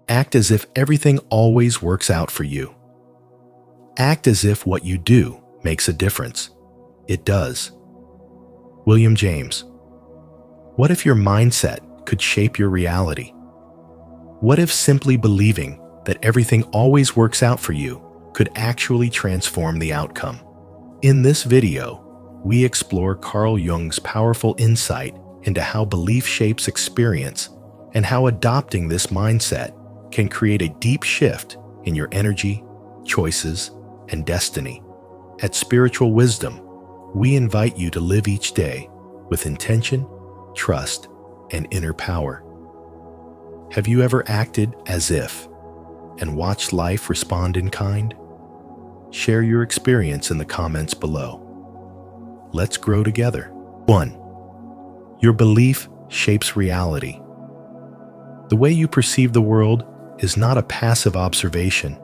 Act as if everything always works out for you. Act as if what you do makes a difference. It does. William James. What if your mindset could shape your reality? What if simply believing that everything always works out for you could actually transform the outcome? In this video, we explore Carl Jung's powerful insight into how belief shapes experience and how adopting this mindset can create a deep shift in your energy, choices, and destiny. At Spiritual Wisdom, we invite you to live each day with intention, trust, and inner power. Have you ever acted as if and watched life respond in kind? Share your experience in the comments below. Let's grow together. 1. Your belief shapes reality. The way you perceive the world is not a passive observation.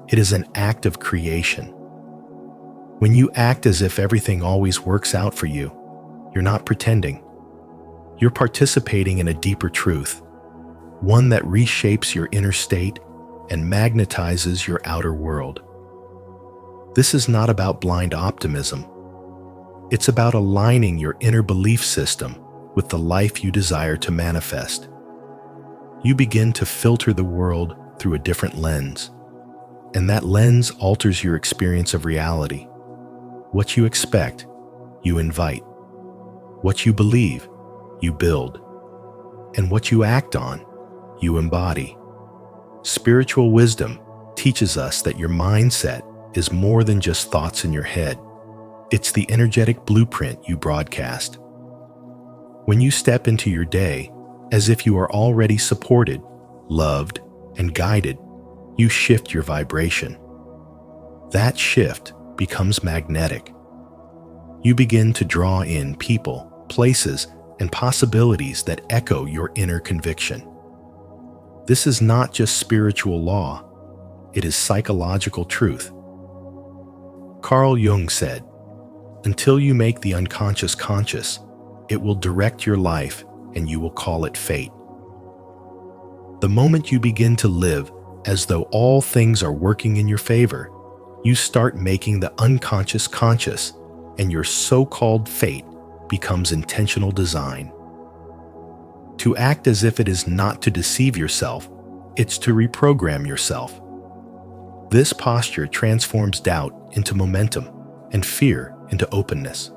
It is an act of creation. When you act as if everything always works out for you, you're not pretending. You're participating in a deeper truth, one that reshapes your inner state and magnetizes your outer world. This is not about blind optimism. It's about aligning your inner belief system with the life you desire to manifest. You begin to filter the world through a different lens, and that lens alters your experience of reality. What you expect, you invite. What you believe, you build. And what you act on, you embody. Spiritual wisdom teaches us that your mindset is more than just thoughts in your head. It's the energetic blueprint you broadcast. When you step into your day as if you are already supported, loved, and guided, you shift your vibration. That shift becomes magnetic. You begin to draw in people, places, and possibilities that echo your inner conviction. This is not just spiritual law, it is psychological truth. Carl Jung said, "Until you make the unconscious conscious, it will direct your life and you will call it fate." The moment you begin to live as though all things are working in your favor, you start making the unconscious conscious, and your so-called fate becomes intentional design. To act as if it is not to deceive yourself, it's to reprogram yourself. This posture transforms doubt into momentum and fear into openness.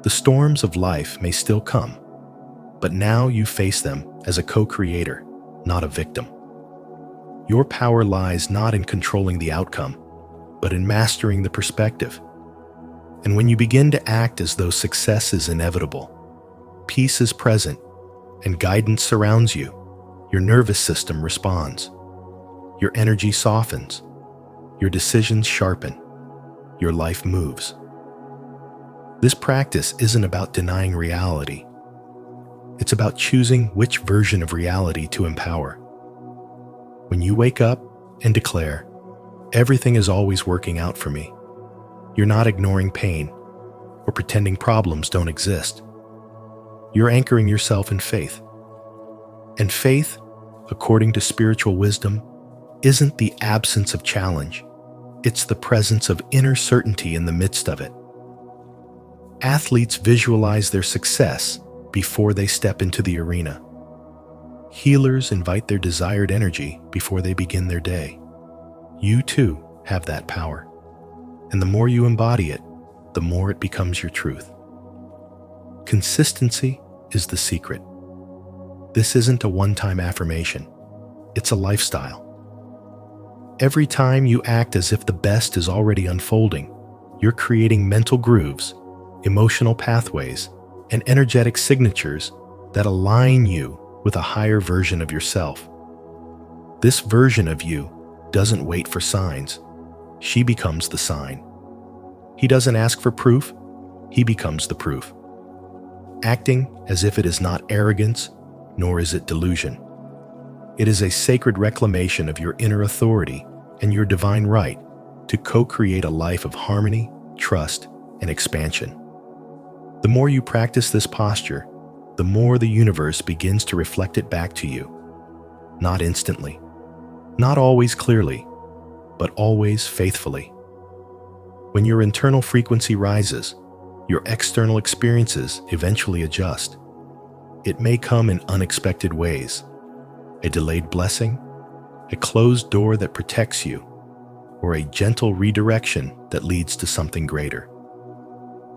The storms of life may still come, but now you face them as a co-creator, not a victim. Your power lies not in controlling the outcome, but in mastering the perspective. And when you begin to act as though success is inevitable, peace is present, and guidance surrounds you, your nervous system responds. Your energy softens. Your decisions sharpen. Your life moves. This practice isn't about denying reality. It's about choosing which version of reality to empower. When you wake up and declare, "Everything is always working out for me," you're not ignoring pain or pretending problems don't exist. You're anchoring yourself in faith. And faith, according to spiritual wisdom, isn't the absence of challenge. It's the presence of inner certainty in the midst of it. Athletes visualize their success before they step into the arena. Healers invite their desired energy before they begin their day. You too have that power. And the more you embody it, the more it becomes your truth. Consistency is the secret. This isn't a one-time affirmation. It's a lifestyle. Every time you act as if the best is already unfolding, you're creating mental grooves, emotional pathways, and energetic signatures that align you with a higher version of yourself. This version of you doesn't wait for signs. She becomes the sign. He doesn't ask for proof. He becomes the proof. Acting as if it is not arrogance, nor is it delusion. It is a sacred reclamation of your inner authority and your divine right to co-create a life of harmony, trust, and expansion. The more you practice this posture, the more the universe begins to reflect it back to you. Not instantly, Not always clearly, but always faithfully. When your internal frequency rises, your external experiences eventually adjust. It may come in unexpected ways: a delayed blessing, a closed door that protects you, or a gentle redirection that leads to something greater.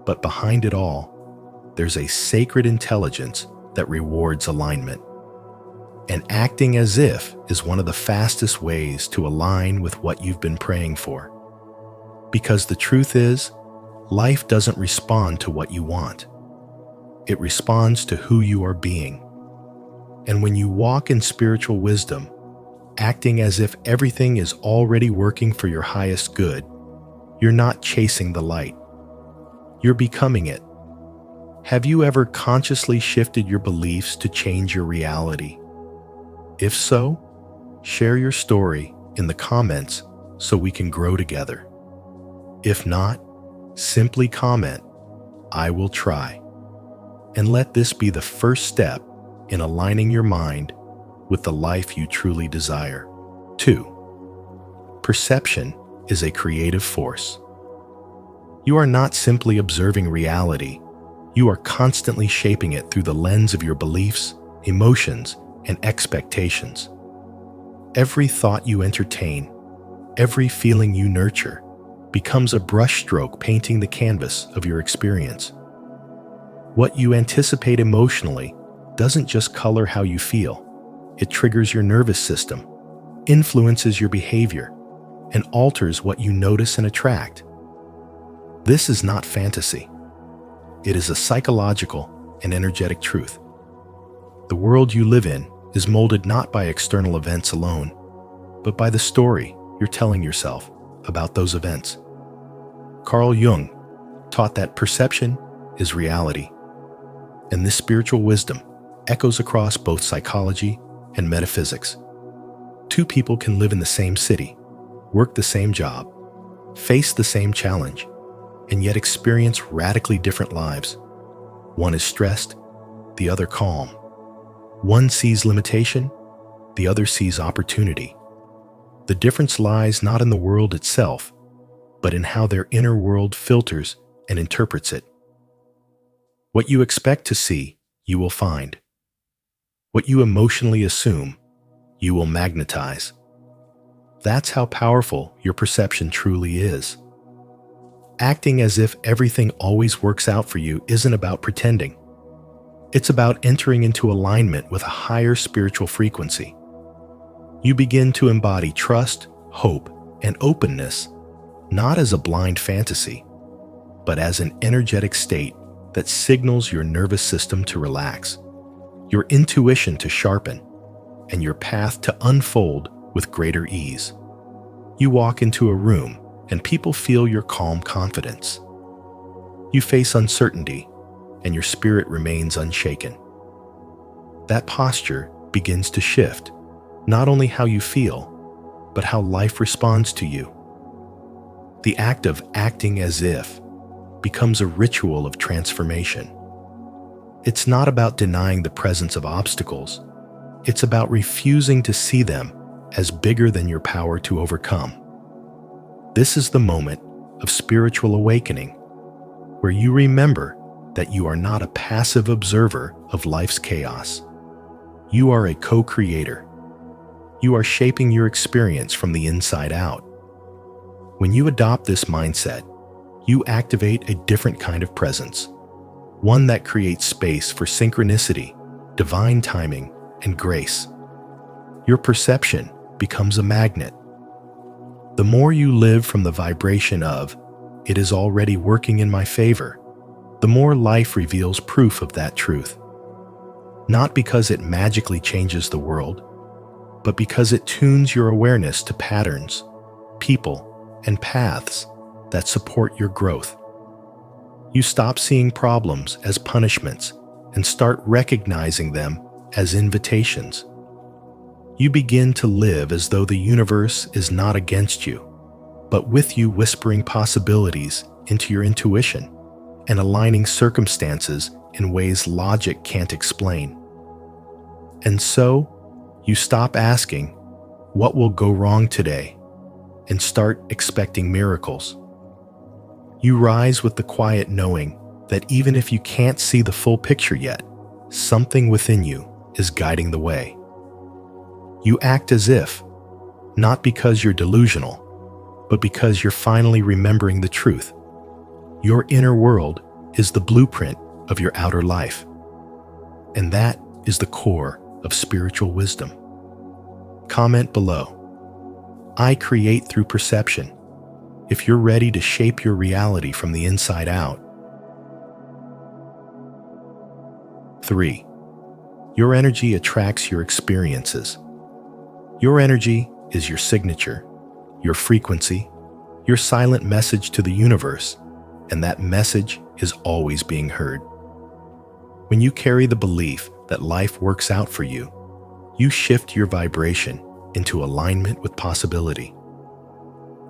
But behind it all, there's a sacred intelligence that rewards alignment. And acting as if is one of the fastest ways to align with what you've been praying for. Because the truth is, life doesn't respond to what you want. It responds to who you are being. And when you walk in spiritual wisdom, acting as if everything is already working for your highest good, you're not chasing the light. You're becoming it. Have you ever consciously shifted your beliefs to change your reality? If so, share your story in the comments so we can grow together. If not, simply comment, "I will try." And let this be the first step in aligning your mind with the life you truly desire. 2. Perception is a creative force. You are not simply observing reality, you are constantly shaping it through the lens of your beliefs, emotions, and expectations. Every thought you entertain, every feeling you nurture, becomes a brushstroke painting the canvas of your experience. What you anticipate emotionally doesn't just color how you feel, it triggers your nervous system, influences your behavior, and alters what you notice and attract. This is not fantasy. It is a psychological and energetic truth. The world you live in is molded not by external events alone, but by the story you're telling yourself about those events. Carl Jung taught that perception is reality, and this spiritual wisdom echoes across both psychology and metaphysics. Two people can live in the same city, work the same job, face the same challenge, and yet experience radically different lives. One is stressed, the other calm. One sees limitation, the other sees opportunity. The difference lies not in the world itself, but in how their inner world filters and interprets it. What you expect to see, you will find. What you emotionally assume, you will magnetize. That's how powerful your perception truly is. Acting as if everything always works out for you isn't about pretending. It's about entering into alignment with a higher spiritual frequency. You begin to embody trust, hope, and openness, not as a blind fantasy, but as an energetic state that signals your nervous system to relax, your intuition to sharpen, and your path to unfold with greater ease. You walk into a room and people feel your calm confidence. You face uncertainty and your spirit remains unshaken. That posture begins to shift, not only how you feel, but how life responds to you. The act of acting as if becomes a ritual of transformation. It's not about denying the presence of obstacles. It's about refusing to see them as bigger than your power to overcome. This is the moment of spiritual awakening, where you remember that you are not a passive observer of life's chaos. You are a co-creator. You are shaping your experience from the inside out. When you adopt this mindset, you activate a different kind of presence, one that creates space for synchronicity, divine timing, and grace. Your perception becomes a magnet. The more you live from the vibration of, "It is already working in my favor," the more life reveals proof of that truth. Not because it magically changes the world, but because it tunes your awareness to patterns, people, and paths that support your growth. You stop seeing problems as punishments and start recognizing them as invitations. You begin to live as though the universe is not against you, but with you, whispering possibilities into your intuition and aligning circumstances in ways logic can't explain. And so, you stop asking, what will go wrong today, and start expecting miracles. You rise with the quiet knowing that even if you can't see the full picture yet, something within you is guiding the way. You act as if, not because you're delusional, but because you're finally remembering the truth. Your inner world is the blueprint of your outer life. And that is the core of spiritual wisdom. Comment below. I create through perception. If you're ready to shape your reality from the inside out. 3. Your energy attracts your experiences. Your energy is your signature, your frequency, your silent message to the universe, and that message is always being heard. When you carry the belief that life works out for you, you shift your vibration into alignment with possibility.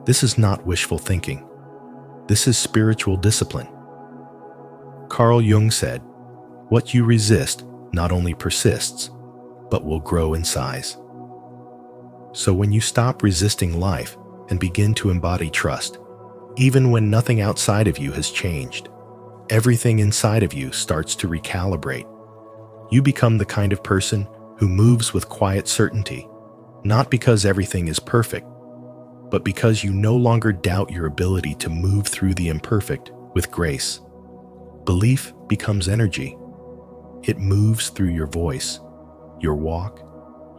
This is not wishful thinking. This is spiritual discipline. Carl Jung said, "What you resist not only persists, but will grow in size." So when you stop resisting life and begin to embody trust, even when nothing outside of you has changed, everything inside of you starts to recalibrate. You become the kind of person who moves with quiet certainty, not because everything is perfect, but because you no longer doubt your ability to move through the imperfect with grace. Belief becomes energy. It moves through your voice, your walk,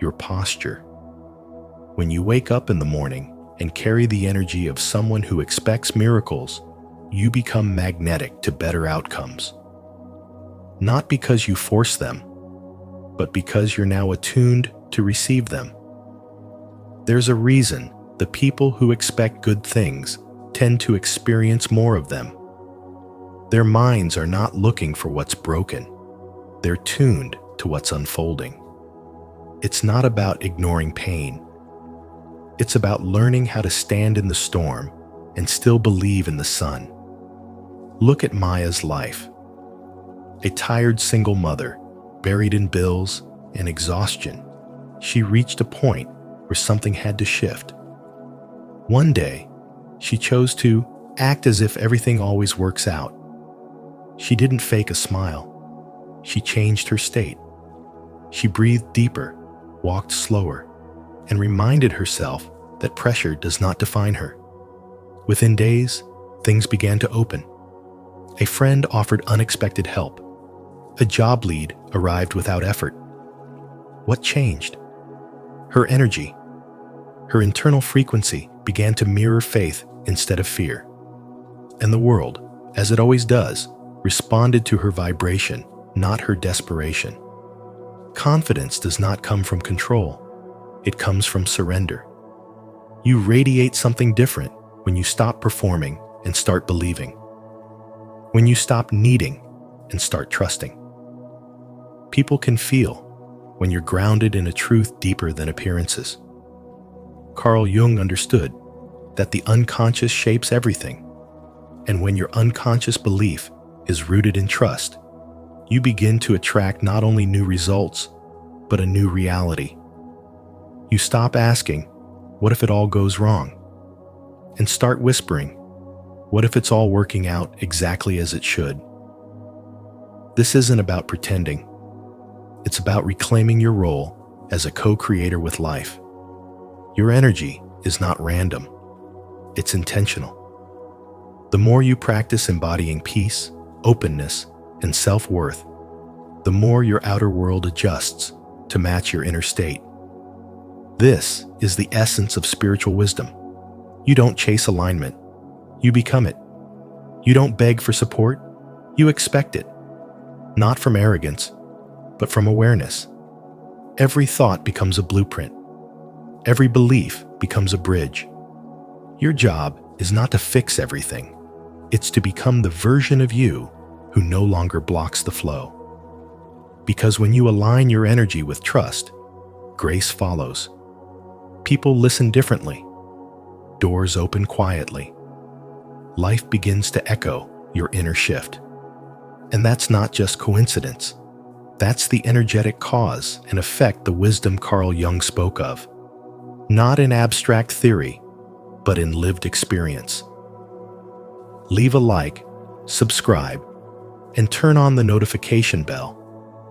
your posture. When you wake up in the morning and carry the energy of someone who expects miracles, you become magnetic to better outcomes. Not because you force them, but because you're now attuned to receive them. There's a reason the people who expect good things tend to experience more of them. Their minds are not looking for what's broken. They're tuned to what's unfolding. It's not about ignoring pain. It's about learning how to stand in the storm and still believe in the sun. Look at Maya's life. A tired single mother, buried in bills and exhaustion, she reached a point where something had to shift. One day, she chose to act as if everything always works out. She didn't fake a smile. She changed her state. She breathed deeper, walked slower, and reminded herself that pressure does not define her. Within days, things began to open. A friend offered unexpected help. A job lead arrived without effort. What changed? Her energy. Her internal frequency began to mirror faith instead of fear. And the world, as it always does, responded to her vibration, not her desperation. Confidence does not come from control. It comes from surrender. You radiate something different when you stop performing and start believing. When you stop needing and start trusting. People can feel when you're grounded in a truth deeper than appearances. Carl Jung understood that the unconscious shapes everything, and when your unconscious belief is rooted in trust, you begin to attract not only new results, but a new reality. You stop asking, "What if it all goes wrong?" and start whispering, "What if it's all working out exactly as it should?" This isn't about pretending. It's about reclaiming your role as a co-creator with life. Your energy is not random. It's intentional. The more you practice embodying peace, openness, and self-worth, the more your outer world adjusts to match your inner state. This is the essence of spiritual wisdom. You don't chase alignment. You become it. You don't beg for support. You expect it. Not from arrogance, but from awareness. Every thought becomes a blueprint. Every belief becomes a bridge. Your job is not to fix everything. It's to become the version of you who no longer blocks the flow. Because when you align your energy with trust, grace follows. People listen differently. Doors open quietly. Life begins to echo your inner shift. And that's not just coincidence. That's the energetic cause and effect the wisdom Carl Jung spoke of. not in abstract theory, but in lived experience. Leave a like, subscribe, and turn on the notification bell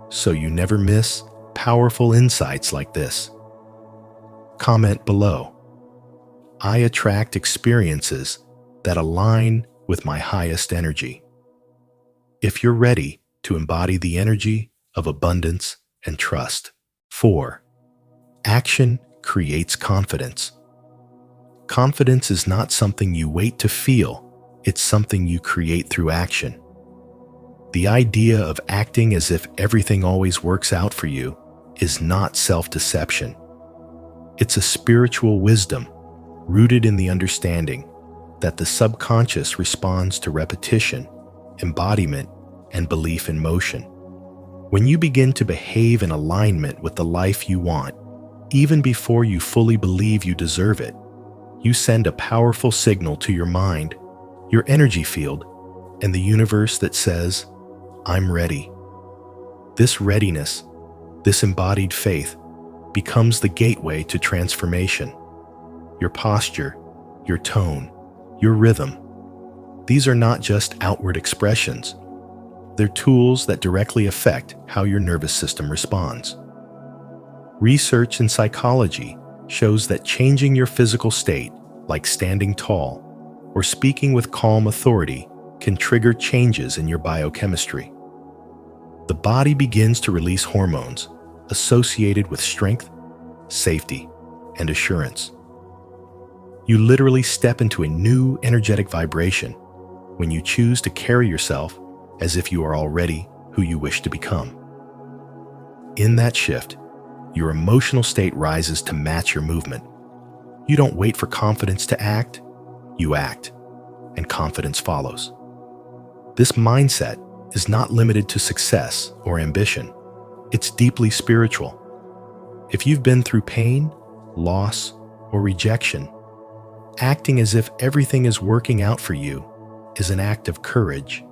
so you never miss powerful insights like this. Comment below. I attract experiences that align with my highest energy. If you're ready to embody the energy of abundance and trust. 4. Action creates confidence. Confidence is not something you wait to feel, it's something you create through action. The idea of acting as if everything always works out for you is not self-deception. It's a spiritual wisdom rooted in the understanding that the subconscious responds to repetition, embodiment, and belief in motion. When you begin to behave in alignment with the life you want, even before you fully believe you deserve it, you send a powerful signal to your mind, your energy field, and the universe that says, I'm ready. This readiness, this embodied faith, becomes the gateway to transformation. Your posture, your tone, your rhythm. These are not just outward expressions. They're tools that directly affect how your nervous system responds. Research in psychology shows that changing your physical state, like standing tall or speaking with calm authority, can trigger changes in your biochemistry. The body begins to release hormones associated with strength, safety, and assurance. You literally step into a new energetic vibration when you choose to carry yourself as if you are already who you wish to become. In that shift, your emotional state rises to match your movement. You don't wait for confidence to act, you act, and confidence follows. This mindset is not limited to success or ambition. It's deeply spiritual. If you've been through pain, loss, or rejection, acting as if everything is working out for you is an act of courage.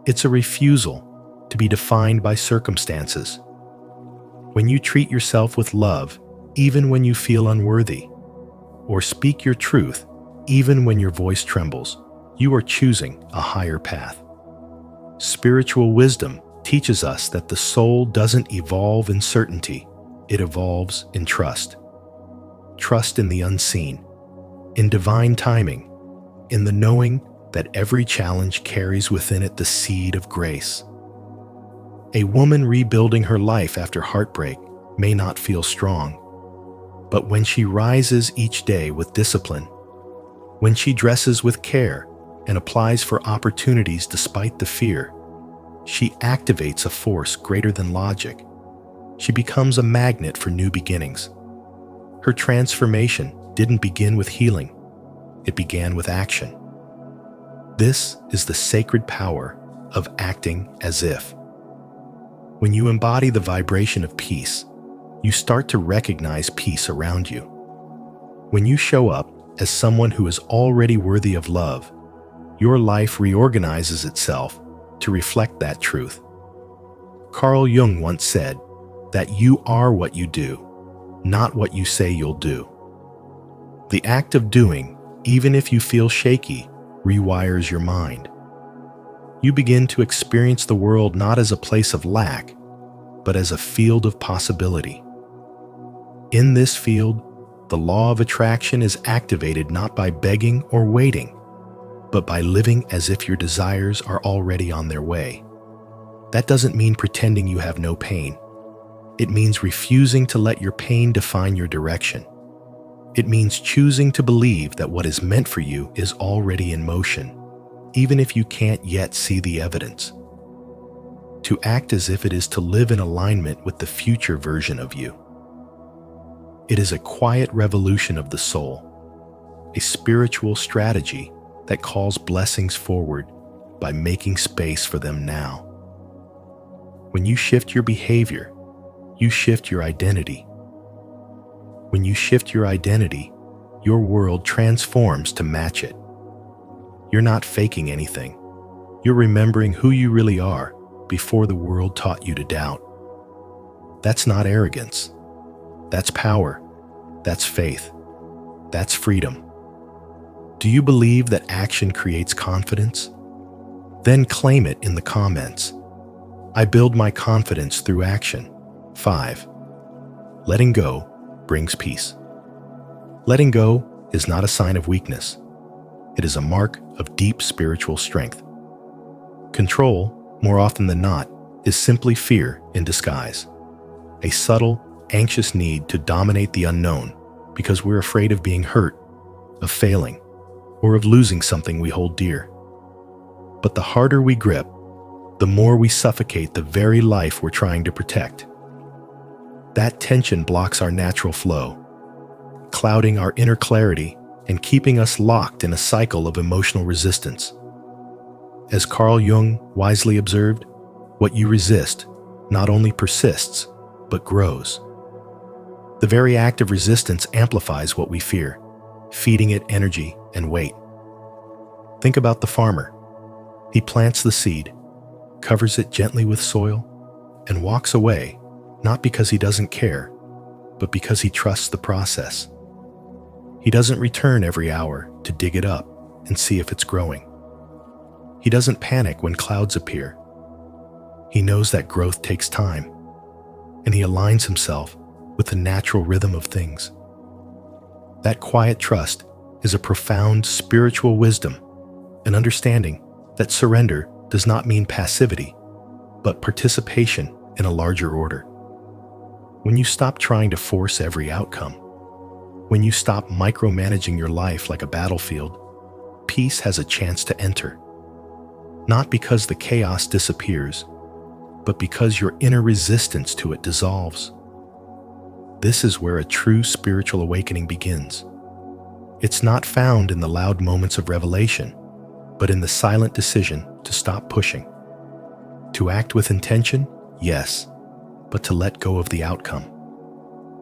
It's a refusal to be defined by circumstances. When you treat yourself with love, even when you feel unworthy, or speak your truth, even when your voice trembles, you are choosing a higher path. Spiritual wisdom teaches us that the soul doesn't evolve in certainty, it evolves in trust. Trust in the unseen, in divine timing, in the knowing that every challenge carries within it the seed of grace. A woman rebuilding her life after heartbreak may not feel strong, but when she rises each day with discipline, when she dresses with care and applies for opportunities despite the fear, she activates a force greater than logic. She becomes a magnet for new beginnings. Her transformation didn't begin with healing, it began with action. This is the sacred power of acting as if. When you embody the vibration of peace, you start to recognize peace around you. When you show up as someone who is already worthy of love, your life reorganizes itself to reflect that truth. Carl Jung once said that you are what you do, not what you say you'll do. The act of doing, even if you feel shaky, rewires your mind. You begin to experience the world not as a place of lack, but as a field of possibility. In this field, the law of attraction is activated not by begging or waiting, but by living as if your desires are already on their way. That doesn't mean pretending you have no pain. It means refusing to let your pain define your direction. It means choosing to believe that what is meant for you is already in motion, even if you can't yet see the evidence. To act as if it is to live in alignment with the future version of you. It is a quiet revolution of the soul, a spiritual strategy that calls blessings forward by making space for them now. When you shift your behavior, you shift your identity. When you shift your identity, your world transforms to match it. You're not faking anything. You're remembering who you really are before the world taught you to doubt. That's not arrogance. That's power. That's faith. That's freedom. Do you believe that action creates confidence? Then claim it in the comments. I build my confidence through action. 5. Letting go brings peace. Letting go is not a sign of weakness. It is a mark of deep spiritual strength. Control, more often than not, is simply fear in disguise. A subtle, anxious need to dominate the unknown because we're afraid of being hurt, of failing, or of losing something we hold dear. But the harder we grip, the more we suffocate the very life we're trying to protect. That tension blocks our natural flow, clouding our inner clarity and keeping us locked in a cycle of emotional resistance. As Carl Jung wisely observed, what you resist not only persists, but grows. The very act of resistance amplifies what we fear, feeding it energy and weight. Think about the farmer. He plants the seed, covers it gently with soil, and walks away, not because he doesn't care, but because he trusts the process. He doesn't return every hour to dig it up and see if it's growing. He doesn't panic when clouds appear. He knows that growth takes time, and he aligns himself with the natural rhythm of things. That quiet trust is a profound spiritual wisdom, an understanding that surrender does not mean passivity, but participation in a larger order. When you stop trying to force every outcome, when you stop micromanaging your life like a battlefield, peace has a chance to enter. Not because the chaos disappears, but because your inner resistance to it dissolves. This is where a true spiritual awakening begins. It's not found in the loud moments of revelation, but in the silent decision to stop pushing. To act with intention, yes, but to let go of the outcome.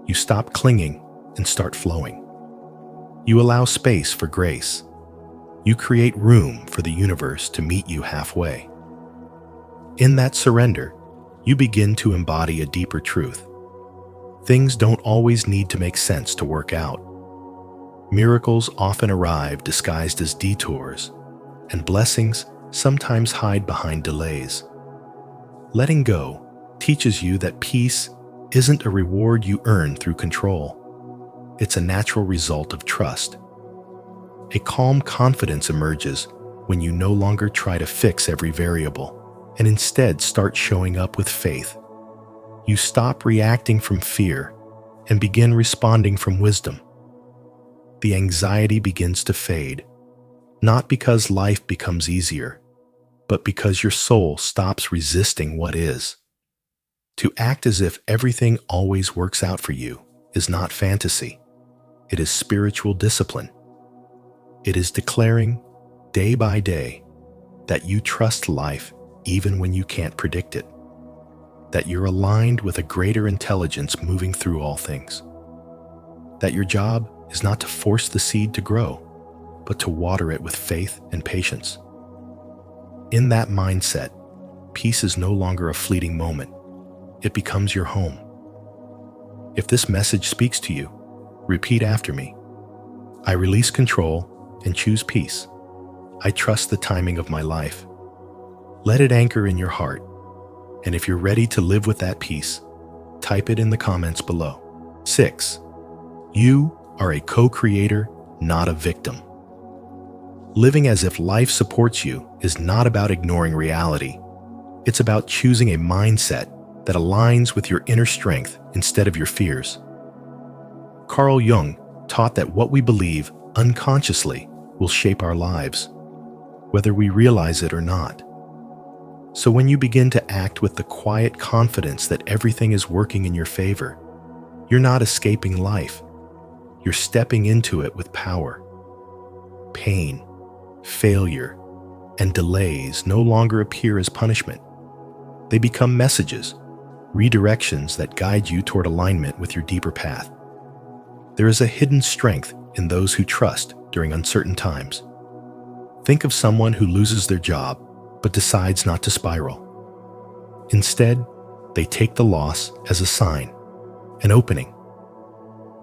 You stop clinging and start flowing. You allow space for grace. You create room for the universe to meet you halfway. In that surrender, you begin to embody a deeper truth. Things don't always need to make sense to work out. Miracles often arrive disguised as detours, and blessings sometimes hide behind delays. Letting go teaches you that peace isn't a reward you earn through control. It's a natural result of trust. A calm confidence emerges when you no longer try to fix every variable and instead start showing up with faith. You stop reacting from fear and begin responding from wisdom. The anxiety begins to fade, not because life becomes easier, but because your soul stops resisting what is. To act as if everything always works out for you is not fantasy. It is spiritual discipline. It is declaring, day by day, that you trust life even when you can't predict it, that you're aligned with a greater intelligence moving through all things, that your job is not to force the seed to grow, but to water it with faith and patience. In that mindset, peace is no longer a fleeting moment. It becomes your home. If this message speaks to you, repeat after me. I release control and choose peace. I trust the timing of my life. Let it anchor in your heart. And if you're ready to live with that peace, type it in the comments below. 6. You are a co-creator, not a victim. Living as if life supports you is not about ignoring reality. It's about choosing a mindset that aligns with your inner strength instead of your fears. Carl Jung taught that what we believe unconsciously will shape our lives, whether we realize it or not. So when you begin to act with the quiet confidence that everything is working in your favor, you're not escaping life. You're stepping into it with power. Pain, failure, and delays no longer appear as punishment. They become messages, redirections that guide you toward alignment with your deeper path. There is a hidden strength in those who trust during uncertain times. Think of someone who loses their job but decides not to spiral. Instead, they take the loss as a sign, an opening.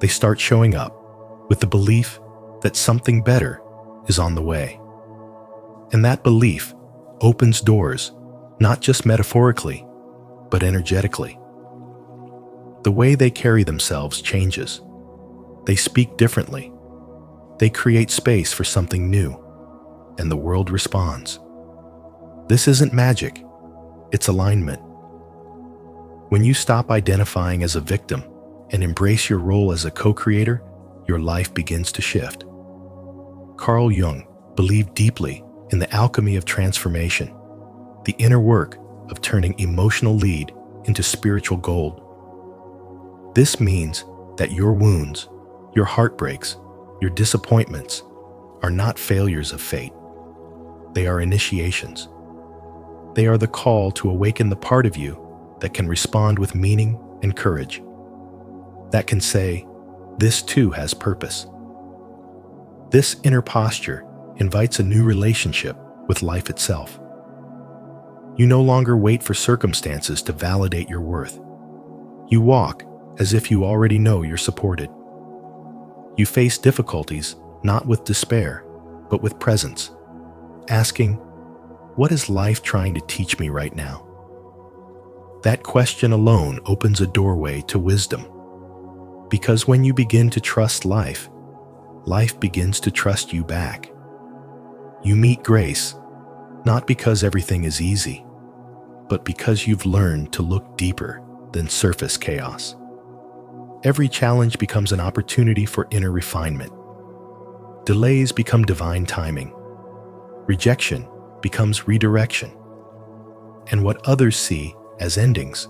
they start showing up with the belief that something better is on the way. And that belief opens doors, not just metaphorically, but energetically. The way they carry themselves changes. They speak differently. They create space for something new, and the world responds. This isn't magic, it's alignment. When you stop identifying as a victim and embrace your role as a co-creator, your life begins to shift. Carl Jung believed deeply in the alchemy of transformation, the inner work of turning emotional lead into spiritual gold. This means that your wounds, your heartbreaks, your disappointments are not failures of fate. They are initiations. They are the call to awaken the part of you that can respond with meaning and courage, that can say, this too has purpose. This inner posture invites a new relationship with life itself. You no longer wait for circumstances to validate your worth. You walk as if you already know you're supported. You face difficulties not with despair, but with presence, asking, what is life trying to teach me right now? That question alone opens a doorway to wisdom. Because when you begin to trust life, life begins to trust you back. You meet grace, not because everything is easy, but because you've learned to look deeper than surface chaos. Every challenge becomes an opportunity for inner refinement. Delays become divine timing. Rejection becomes redirection. And what others see as endings,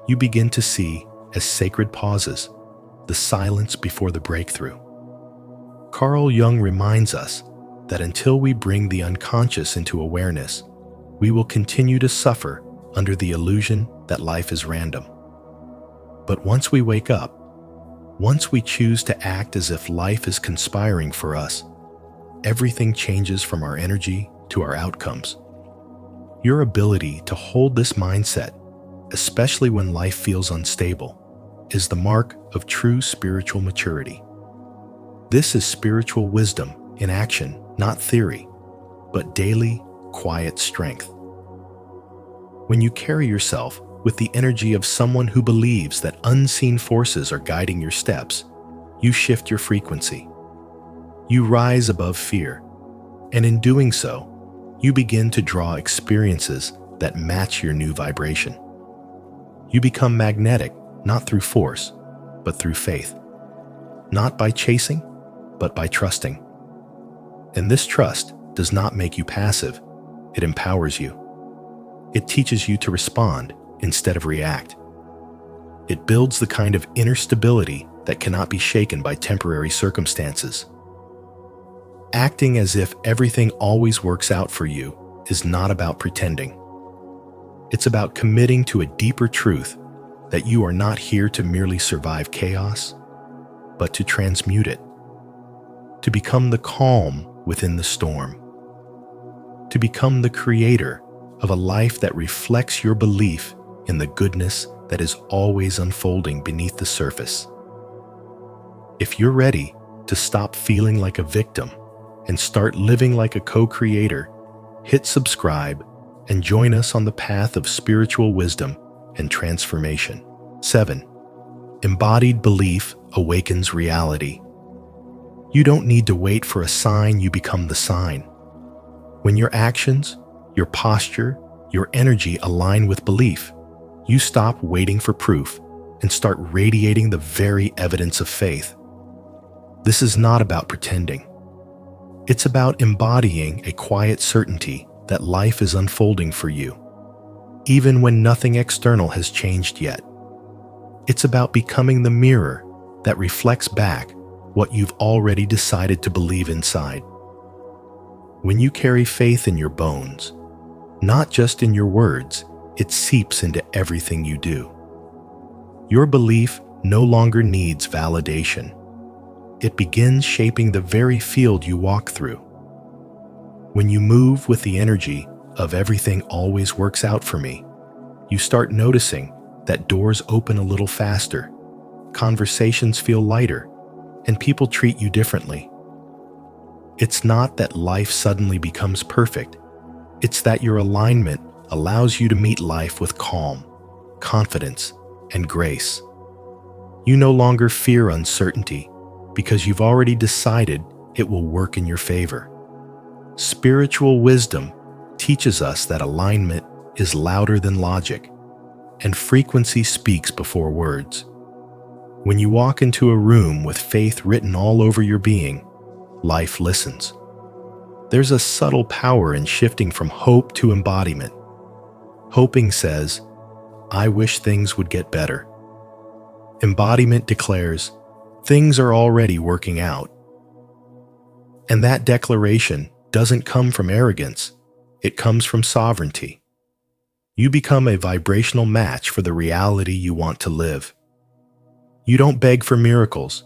you begin to see as sacred pauses, the silence before the breakthrough. Carl Jung reminds us that until we bring the unconscious into awareness, we will continue to suffer under the illusion that life is random. But once we wake up, once we choose to act as if life is conspiring for us, everything changes from our energy to our outcomes. Your ability to hold this mindset, especially when life feels unstable, is the mark of true spiritual maturity. This is spiritual wisdom in action, not theory, but daily, quiet strength. When you carry yourself with the energy of someone who believes that unseen forces are guiding your steps, you shift your frequency. You rise above fear, and in doing so, you begin to draw experiences that match your new vibration. You become magnetic, not through force, but through faith. Not by chasing, but by trusting. And this trust does not make you passive, it empowers you. It teaches you to respond instead of react. It builds the kind of inner stability that cannot be shaken by temporary circumstances. Acting as if everything always works out for you is not about pretending. It's about committing to a deeper truth that you are not here to merely survive chaos, but to transmute it, to become the calm within the storm, to become the creator of a life that reflects your belief in the goodness that is always unfolding beneath the surface. If you're ready to stop feeling like a victim and start living like a co-creator, hit subscribe and join us on the path of spiritual wisdom and transformation. 7. Embodied belief awakens reality. You don't need to wait for a sign, you become the sign. When your actions, your posture, your energy align with belief, you stop waiting for proof and start radiating the very evidence of faith. This is not about pretending. It's about embodying a quiet certainty that life is unfolding for you, even when nothing external has changed yet. It's about becoming the mirror that reflects back what you've already decided to believe inside. When you carry faith in your bones, not just in your words, it seeps into everything you do. Your belief no longer needs validation. It begins shaping the very field you walk through. When you move with the energy of everything always works out for me, you start noticing that doors open a little faster, conversations feel lighter, and people treat you differently. It's not that life suddenly becomes perfect. It's that your alignment allows you to meet life with calm, confidence, and grace. You no longer fear uncertainty because you've already decided it will work in your favor. Spiritual wisdom teaches us that alignment is louder than logic, and frequency speaks before words. When you walk into a room with faith written all over your being, life listens. There's a subtle power in shifting from hope to embodiment. Hoping says, "I wish things would get better." Embodiment declares, "Things are already working out." And that declaration doesn't come from arrogance, it comes from sovereignty. You become a vibrational match for the reality you want to live. You don't beg for miracles,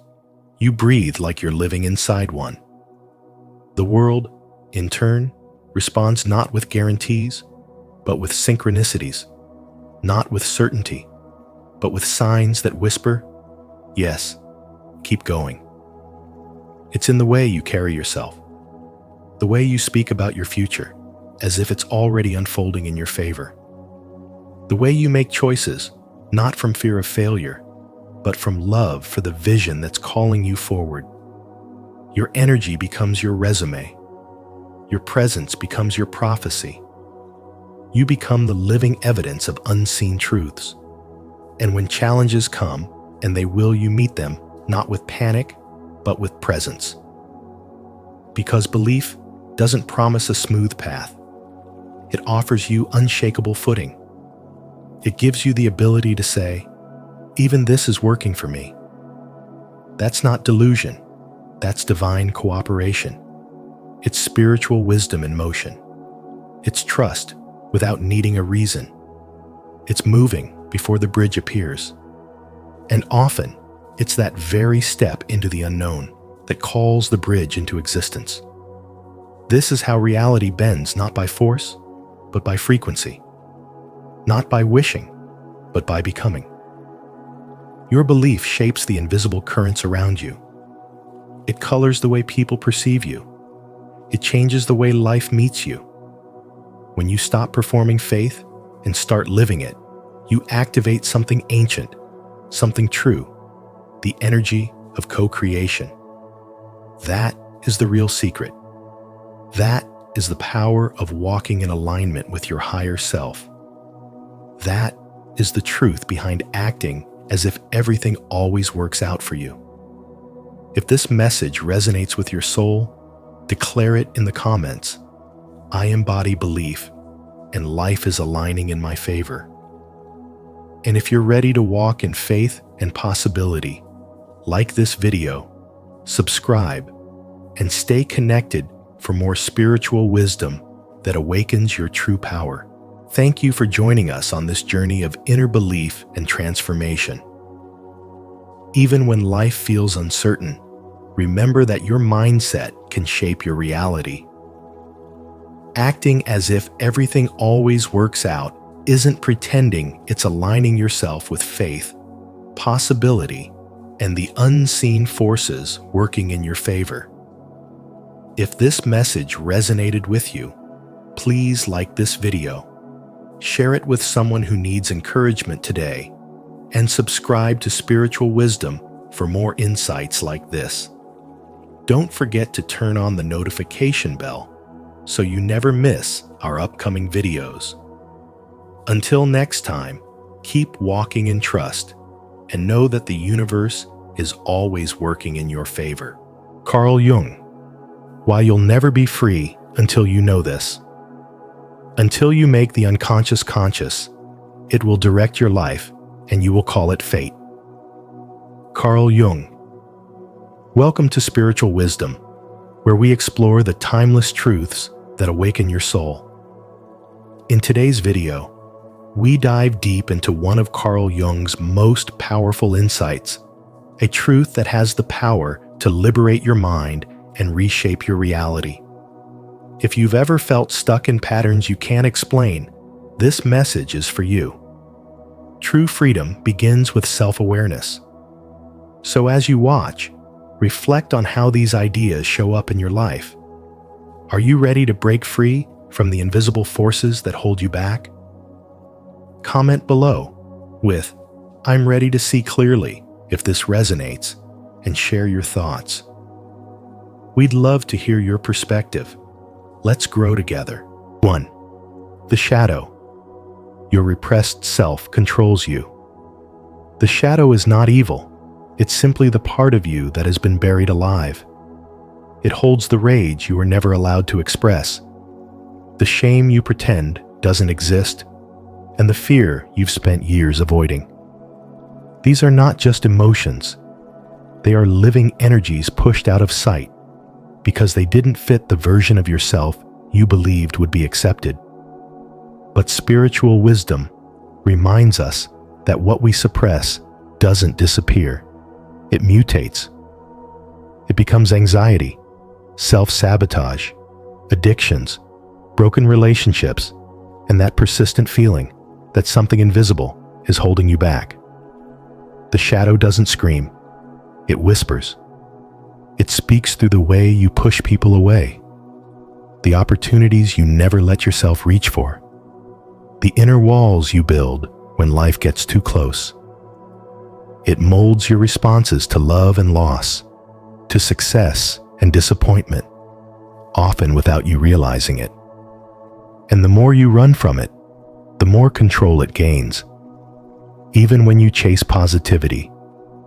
you breathe like you're living inside one. The world, in turn, responds not with guarantees, but with synchronicities, not with certainty, but with signs that whisper, "Yes, keep going." It's in the way you carry yourself, the way you speak about your future, as if it's already unfolding in your favor. The way you make choices, not from fear of failure, but from love for the vision that's calling you forward. Your energy becomes your resume. Your presence becomes your prophecy. You become the living evidence of unseen truths. And when challenges come, and they will, you meet them, not with panic, but with presence. Because belief doesn't promise a smooth path. It offers you unshakable footing. It gives you the ability to say, "Even this is working for me." That's not delusion. That's divine cooperation. It's spiritual wisdom in motion. It's trust without needing a reason. It's moving before the bridge appears. And often, it's that very step into the unknown that calls the bridge into existence. This is how reality bends, not by force, but by frequency. Not by wishing, but by becoming. Your belief shapes the invisible currents around you. It colors the way people perceive you. It changes the way life meets you. When you stop performing faith and start living it, you activate something ancient, something true, the energy of co-creation. That is the real secret. That is the power of walking in alignment with your higher self. That is the truth behind acting as if everything always works out for you. If this message resonates with your soul, declare it in the comments. I embody belief, and life is aligning in my favor. And if you're ready to walk in faith and possibility, like this video, subscribe, and stay connected for more spiritual wisdom that awakens your true power. Thank you for joining us on this journey of inner belief and transformation. Even when life feels uncertain, remember that your mindset can shape your reality. Acting as if everything always works out isn't pretending, it's aligning yourself with faith, possibility, and the unseen forces working in your favor. If this message resonated with you, please like this video, share it with someone who needs encouragement today, and subscribe to Spiritual Wisdom for more insights like this. Don't forget to turn on the notification bell so you never miss our upcoming videos. Until next time, keep walking in trust and know that the universe is always working in your favor. Carl Jung. Why you'll never be free until you know this. Until you make the unconscious conscious, it will direct your life and you will call it fate. Carl Jung. Welcome to Spiritual Wisdom, where we explore the timeless truths that awaken your soul. In today's video, we dive deep into one of Carl Jung's most powerful insights, a truth that has the power to liberate your mind and reshape your reality. If you've ever felt stuck in patterns you can't explain, this message is for you. True freedom begins with self-awareness. So as you watch, reflect on how these ideas show up in your life. Are you ready to break free from the invisible forces that hold you back? Comment below with, "I'm ready to see clearly," if this resonates, and share your thoughts. We'd love to hear your perspective. Let's grow together. 1. The shadow. Your repressed self controls you. The shadow is not evil. It's simply the part of you that has been buried alive. It holds the rage you were never allowed to express, the shame you pretend doesn't exist, and the fear you've spent years avoiding. These are not just emotions. They are living energies pushed out of sight because they didn't fit the version of yourself you believed would be accepted. But spiritual wisdom reminds us that what we suppress doesn't disappear. It mutates. It becomes anxiety, self-sabotage, addictions, broken relationships, and that persistent feeling that something invisible is holding you back. The shadow doesn't scream. It whispers. It speaks through the way you push people away, the opportunities you never let yourself reach for, the inner walls you build when life gets too close. It molds your responses to love and loss, to success and disappointment, often without you realizing it. And the more you run from it, the more control it gains. Even when you chase positivity,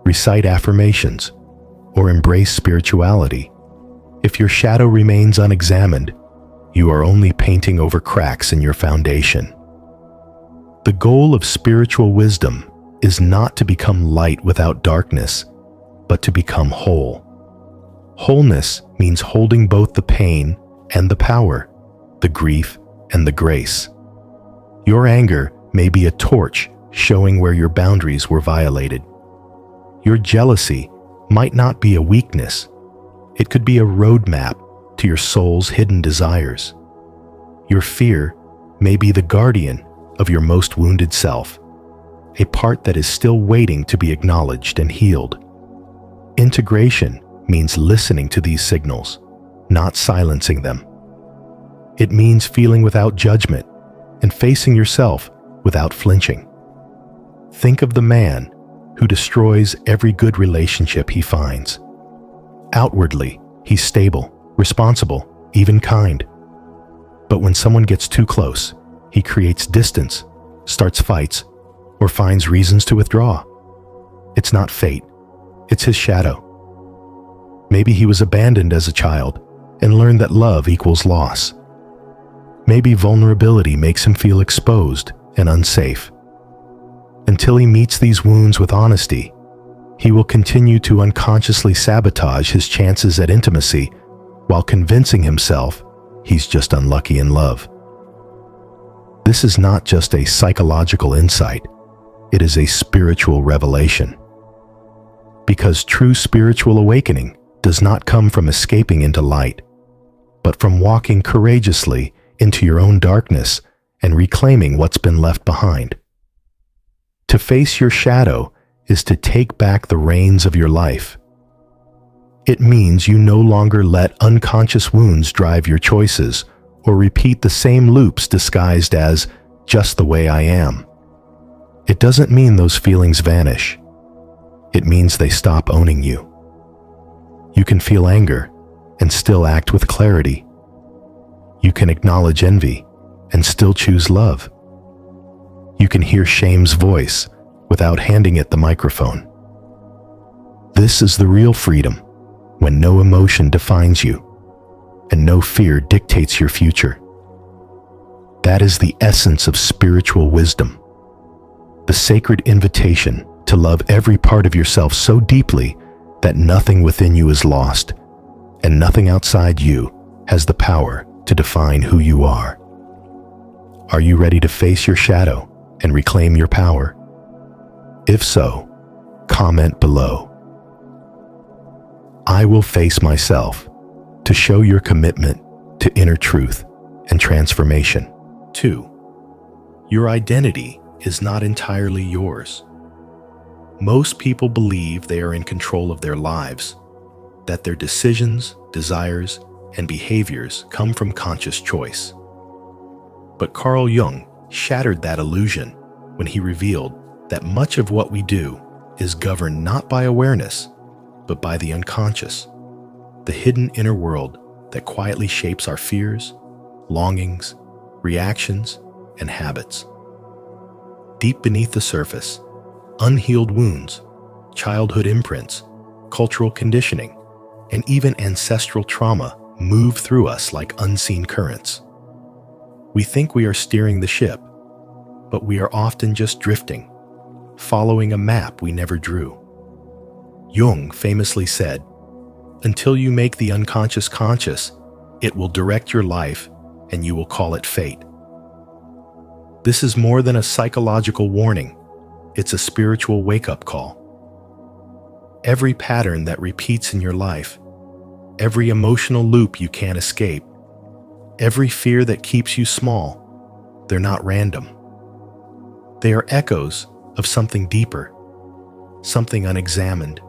recite affirmations, or embrace spirituality, if your shadow remains unexamined, you are only painting over cracks in your foundation. The goal of spiritual wisdom is not to become light without darkness, but to become whole. Wholeness means holding both the pain and the power, the grief and the grace. Your anger may be a torch showing where your boundaries were violated. Your jealousy might not be a weakness. It could be a roadmap to your soul's hidden desires. Your fear may be the guardian of your most wounded self, a part that is still waiting to be acknowledged and healed. Integration means listening to these signals, not silencing them. It means feeling without judgment and facing yourself without flinching. Think of the man who destroys every good relationship he finds. Outwardly, he's stable, responsible, even kind. But when someone gets too close, he creates distance, starts fights, or finds reasons to withdraw. It's not fate, it's his shadow. Maybe he was abandoned as a child and learned that love equals loss. Maybe vulnerability makes him feel exposed and unsafe. Until he meets these wounds with honesty, he will continue to unconsciously sabotage his chances at intimacy while convincing himself he's just unlucky in love. This is not just a psychological insight, it is a spiritual revelation. Because true spiritual awakening does not come from escaping into light, but from walking courageously into your own darkness and reclaiming what's been left behind. To face your shadow is to take back the reins of your life. It means you no longer let unconscious wounds drive your choices or repeat the same loops disguised as just the way I am. It doesn't mean those feelings vanish. It means they stop owning you. You can feel anger and still act with clarity. You can acknowledge envy and still choose love. You can hear shame's voice without handing it the microphone. This is the real freedom, when no emotion defines you and no fear dictates your future. That is the essence of spiritual wisdom, the sacred invitation to love every part of yourself so deeply that nothing within you is lost and nothing outside you has the power to define who you are. Are you ready to face your shadow and reclaim your power? If so, comment below. I will face myself to show your commitment to inner truth and transformation. 2. Your identity is not entirely yours. Most people believe they are in control of their lives, that their decisions, desires, and behaviors come from conscious choice. But Carl Jung shattered that illusion when he revealed that much of what we do is governed not by awareness, but by the unconscious, the hidden inner world that quietly shapes our fears, longings, reactions, and habits. Deep beneath the surface, unhealed wounds, childhood imprints, cultural conditioning, and even ancestral trauma move through us like unseen currents. We think we are steering the ship, but we are often just drifting, following a map we never drew. Jung famously said, "Until you make the unconscious conscious, it will direct your life and you will call it fate." This is more than a psychological warning. It's a spiritual wake-up call. Every pattern that repeats in your life, every emotional loop you can't escape, every fear that keeps you small, they're not random. They are echoes of something deeper, something unexamined.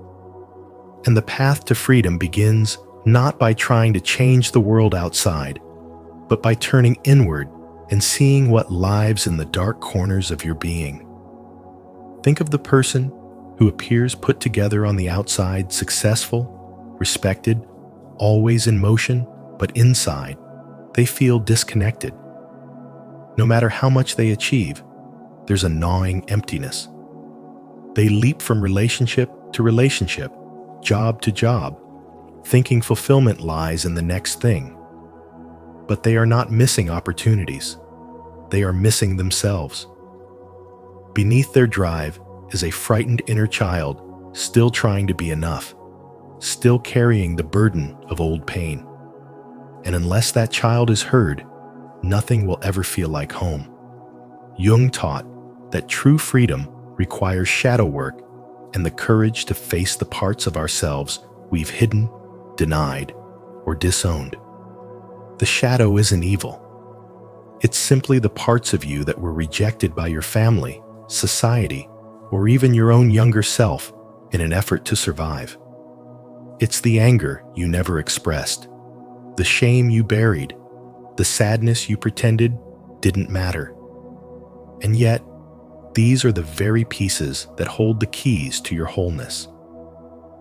And the path to freedom begins not by trying to change the world outside, but by turning inward and seeing what lives in the dark corners of your being. Think of the person who appears put together on the outside, successful, respected, always in motion, but inside, they feel disconnected. No matter how much they achieve, there's a gnawing emptiness. They leap from relationship to relationship, job to job, thinking fulfillment lies in the next thing. But they are not missing opportunities. They are missing themselves. Beneath their drive is a frightened inner child still trying to be enough, still carrying the burden of old pain. And unless that child is heard, nothing will ever feel like home. Jung taught that true freedom requires shadow work and the courage to face the parts of ourselves we've hidden, denied, or disowned. The shadow isn't evil. It's simply the parts of you that were rejected by your family, society, or even your own younger self in an effort to survive. It's the anger you never expressed, the shame you buried, the sadness you pretended didn't matter. And yet, these are the very pieces that hold the keys to your wholeness.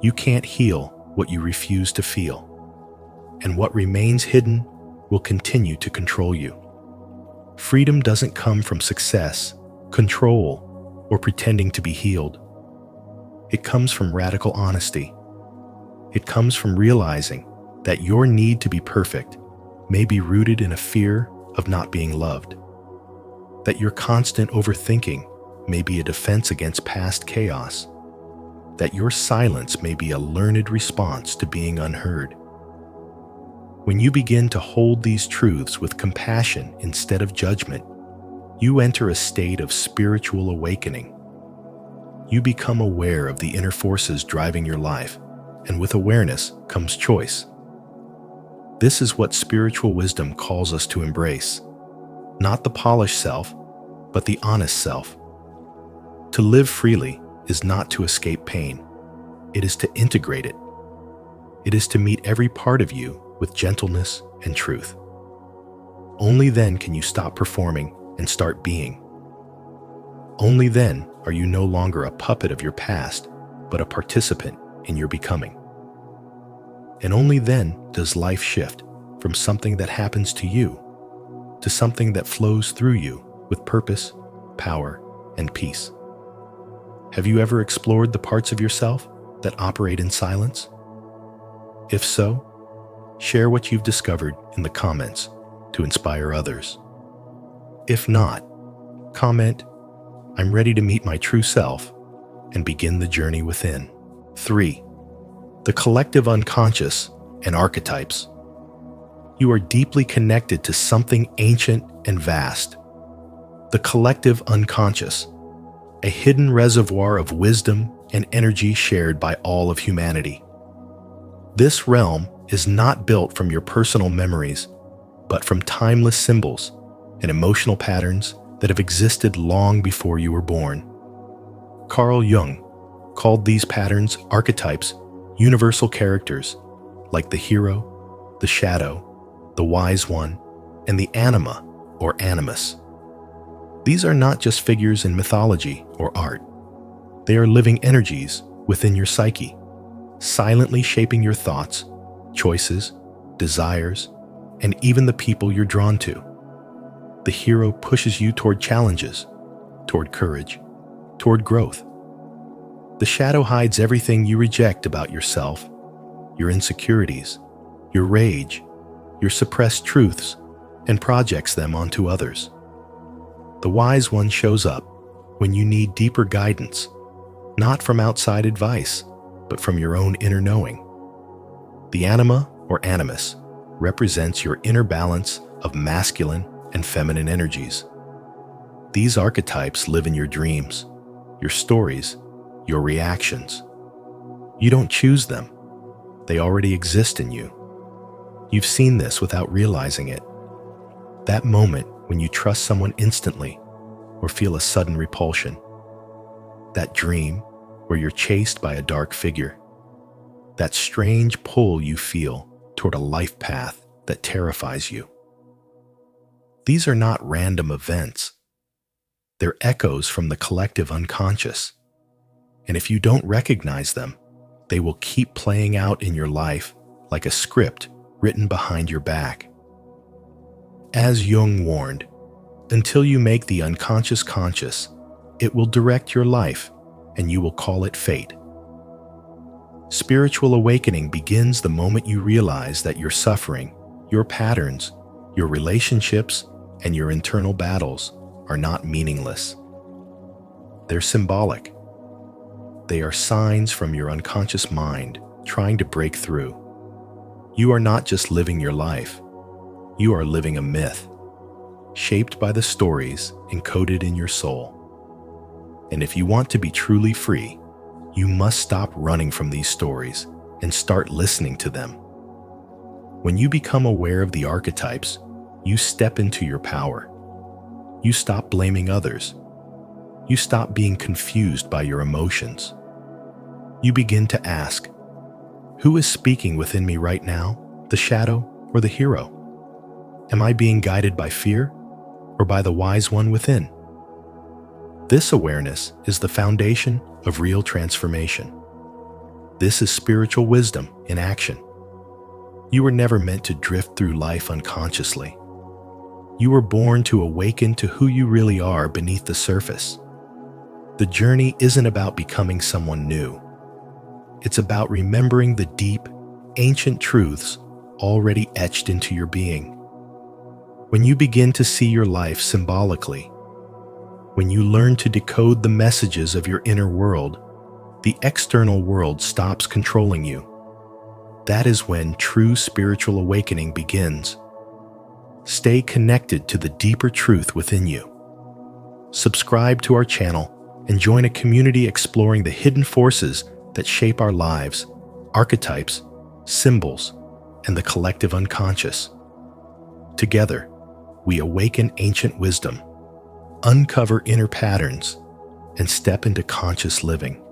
You can't heal what you refuse to feel, and what remains hidden will continue to control you. Freedom doesn't come from success, control, or pretending to be healed. It comes from radical honesty. It comes from realizing that your need to be perfect may be rooted in a fear of not being loved, that your constant overthinking may be a defense against past chaos, that your silence may be a learned response to being unheard. When you begin to hold these truths with compassion instead of judgment, you enter a state of spiritual awakening. You become aware of the inner forces driving your life, and with awareness comes choice. This is what spiritual wisdom calls us to embrace, not the polished self, but the honest self. To live freely is not to escape pain. It is to integrate it. It is to meet every part of you with gentleness and truth. Only then can you stop performing and start being. Only then are you no longer a puppet of your past, but a participant in your becoming. And only then does life shift from something that happens to you to something that flows through you with purpose, power, and peace. Have you ever explored the parts of yourself that operate in silence? If so, share what you've discovered in the comments to inspire others. If not, comment, "I'm ready to meet my true self," and begin the journey within. 3. The collective unconscious and archetypes. You are deeply connected to something ancient and vast. The collective unconscious, a hidden reservoir of wisdom and energy shared by all of humanity. This realm is not built from your personal memories, but from timeless symbols and emotional patterns that have existed long before you were born. Carl Jung called these patterns archetypes, universal characters like the hero, the shadow, the wise one, and the anima or animus. These are not just figures in mythology or art. They are living energies within your psyche, silently shaping your thoughts, choices, desires, and even the people you're drawn to. The hero pushes you toward challenges, toward courage, toward growth. The shadow hides everything you reject about yourself, your insecurities, your rage, your suppressed truths, and projects them onto others. The wise one shows up when you need deeper guidance, not from outside advice, but from your own inner knowing. The anima or animus represents your inner balance of masculine and feminine energies. These archetypes live in your dreams, your stories, your reactions. You don't choose them. They already exist in you. You've seen this without realizing it. That moment when you trust someone instantly or feel a sudden repulsion. That dream where you're chased by a dark figure. That strange pull you feel toward a life path that terrifies you. These are not random events. They're echoes from the collective unconscious. And if you don't recognize them, they will keep playing out in your life like a script written behind your back. As Jung warned, until you make the unconscious conscious, it will direct your life and you will call it fate. Spiritual awakening begins the moment you realize that your suffering, your patterns, your relationships, and your internal battles are not meaningless. They're symbolic. They are signs from your unconscious mind trying to break through. You are not just living your life. You are living a myth, shaped by the stories encoded in your soul. And if you want to be truly free, you must stop running from these stories and start listening to them. When you become aware of the archetypes, you step into your power. You stop blaming others. You stop being confused by your emotions. You begin to ask, who is speaking within me right now, the shadow or the hero? Am I being guided by fear or by the wise one within? This awareness is the foundation of real transformation. This is spiritual wisdom in action. You were never meant to drift through life unconsciously. You were born to awaken to who you really are beneath the surface. The journey isn't about becoming someone new. It's about remembering the deep, ancient truths already etched into your being. When you begin to see your life symbolically, when you learn to decode the messages of your inner world, the external world stops controlling you. That is when true spiritual awakening begins. Stay connected to the deeper truth within you. Subscribe to our channel and join a community exploring the hidden forces that shape our lives, archetypes, symbols, and the collective unconscious. Together, we awaken ancient wisdom, uncover inner patterns, and step into conscious living.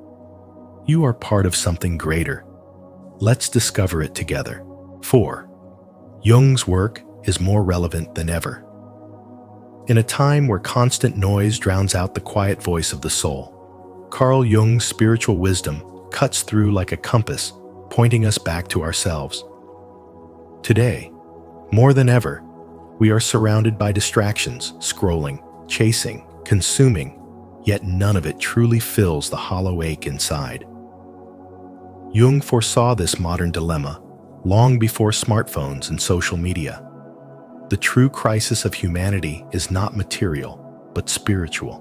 You are part of something greater. Let's discover it together. 4. Jung's work is more relevant than ever. In a time where constant noise drowns out the quiet voice of the soul, Carl Jung's spiritual wisdom cuts through like a compass, pointing us back to ourselves. Today, more than ever, we are surrounded by distractions, scrolling, chasing, consuming, yet none of it truly fills the hollow ache inside. Jung foresaw this modern dilemma long before smartphones and social media. The true crisis of humanity is not material, but spiritual.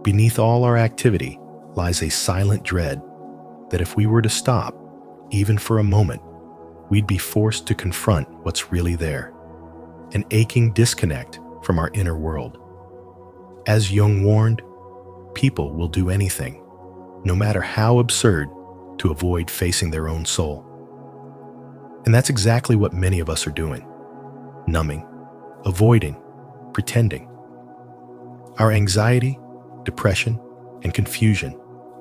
Beneath all our activity lies a silent dread that if we were to stop, even for a moment, we'd be forced to confront what's really there, an aching disconnect from our inner world. As Jung warned, people will do anything, no matter how absurd, to avoid facing their own soul. And that's exactly what many of us are doing. Numbing, avoiding, pretending. Our anxiety, depression, and confusion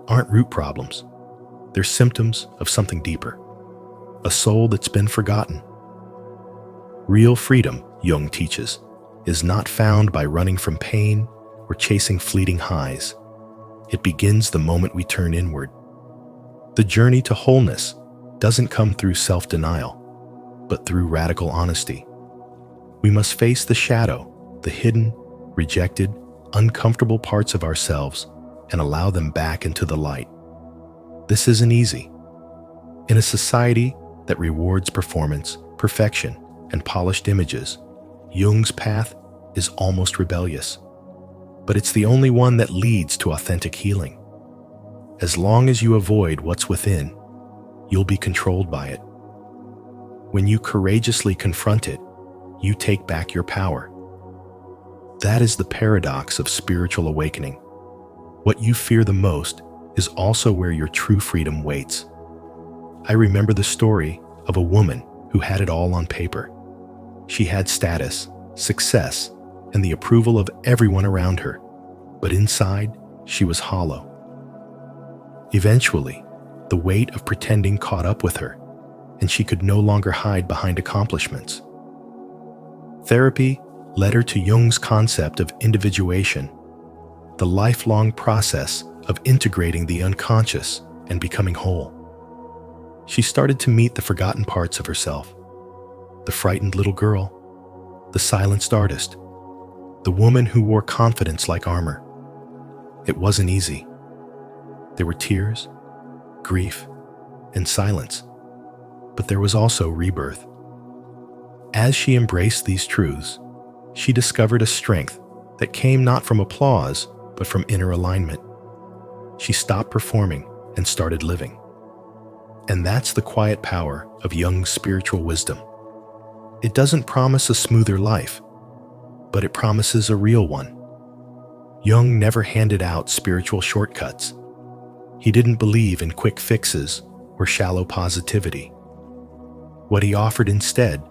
aren't root problems. They're symptoms of something deeper. a soul that's been forgotten. Real freedom, Jung teaches, is not found by running from pain or chasing fleeting highs. It begins the moment we turn inward. The journey to wholeness doesn't come through self-denial, but through radical honesty. We must face the shadow, the hidden, rejected, uncomfortable parts of ourselves, and allow them back into the light. This isn't easy. In a society that rewards performance, perfection, and polished images, Jung's path is almost rebellious. But it's the only one that leads to authentic healing. As long as you avoid what's within, you'll be controlled by it. When you courageously confront it, you take back your power. That is the paradox of spiritual awakening. What you fear the most is also where your true freedom waits. I remember the story of a woman who had it all on paper. She had status, success, and the approval of everyone around her, but inside, she was hollow. Eventually, the weight of pretending caught up with her, and she could no longer hide behind accomplishments. Therapy led her to Jung's concept of individuation, the lifelong process of integrating the unconscious and becoming whole. She started to meet the forgotten parts of herself, the frightened little girl, the silenced artist, the woman who wore confidence like armor. It wasn't easy. There were tears, grief, and silence, but there was also rebirth. As she embraced these truths, she discovered a strength that came not from applause, but from inner alignment. She stopped performing and started living. And that's the quiet power of Jung's spiritual wisdom. It doesn't promise a smoother life, but it promises a real one. Jung never handed out spiritual shortcuts. He didn't believe in quick fixes or shallow positivity. What he offered instead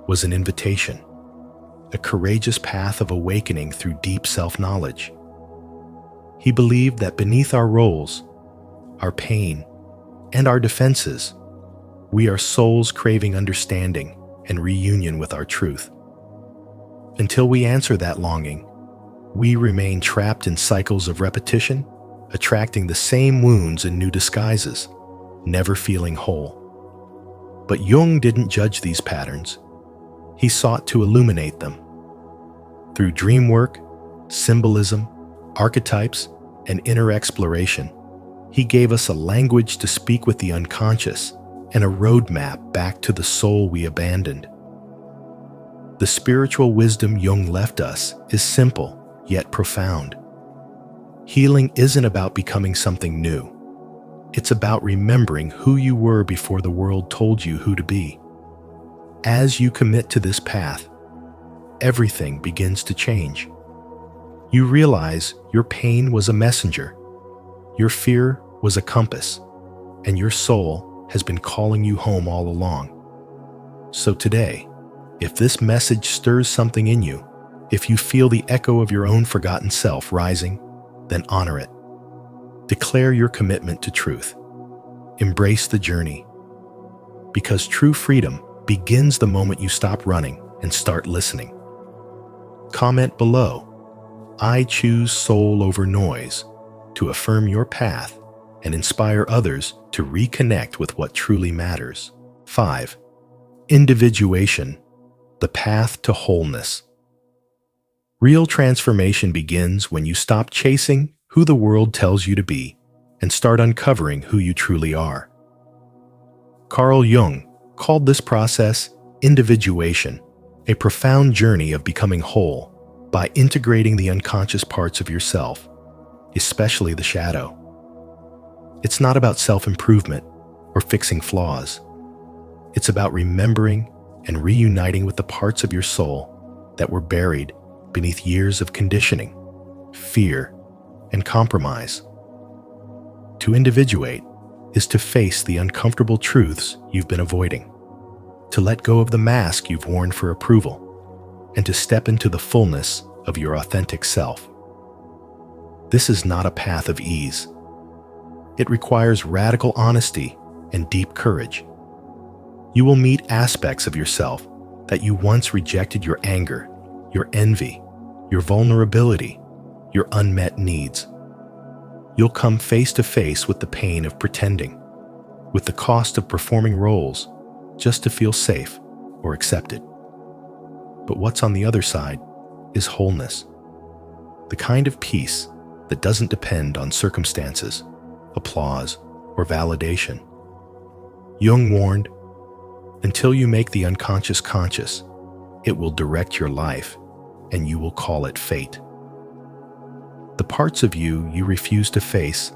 was an invitation, a courageous path of awakening through deep self-knowledge. He believed that beneath our roles, our pain, and our defenses, we are souls craving understanding and reunion with our truth. Until we answer that longing, we remain trapped in cycles of repetition, attracting the same wounds in new disguises, never feeling whole. But Jung didn't judge these patterns. He sought to illuminate them. Through dream work, symbolism, archetypes, and inner exploration, he gave us a language to speak with the unconscious and a roadmap back to the soul we abandoned. The spiritual wisdom Jung left us is simple, yet profound. Healing isn't about becoming something new. It's about remembering who you were before the world told you who to be. As you commit to this path, everything begins to change. You realize your pain was a messenger, your fear was a compass, and your soul has been calling you home all along. So today, if this message stirs something in you, if you feel the echo of your own forgotten self rising, then honor it. Declare your commitment to truth. Embrace the journey. Because true freedom begins the moment you stop running and start listening. Comment below, "I choose soul over noise," to affirm your path and inspire others to reconnect with what truly matters. 5. Individuation, the path to wholeness. Real transformation begins when you stop chasing who the world tells you to be and start uncovering who you truly are. Carl Jung called this process individuation, a profound journey of becoming whole by integrating the unconscious parts of yourself, especially the shadow. It's not about self-improvement or fixing flaws. It's about remembering and reuniting with the parts of your soul that were buried beneath years of conditioning, fear, and compromise. To individuate is to face the uncomfortable truths you've been avoiding, to let go of the mask you've worn for approval, and to step into the fullness of your authentic self. This is not a path of ease. It requires radical honesty and deep courage. You will meet aspects of yourself that you once rejected: your anger, your envy, your vulnerability, your unmet needs. You'll come face to face with the pain of pretending, with the cost of performing roles just to feel safe or accepted. But what's on the other side is wholeness, the kind of peace that doesn't depend on circumstances, applause, or validation. Jung warned, until you make the unconscious conscious, it will direct your life, and you will call it fate. The parts of you you refuse to face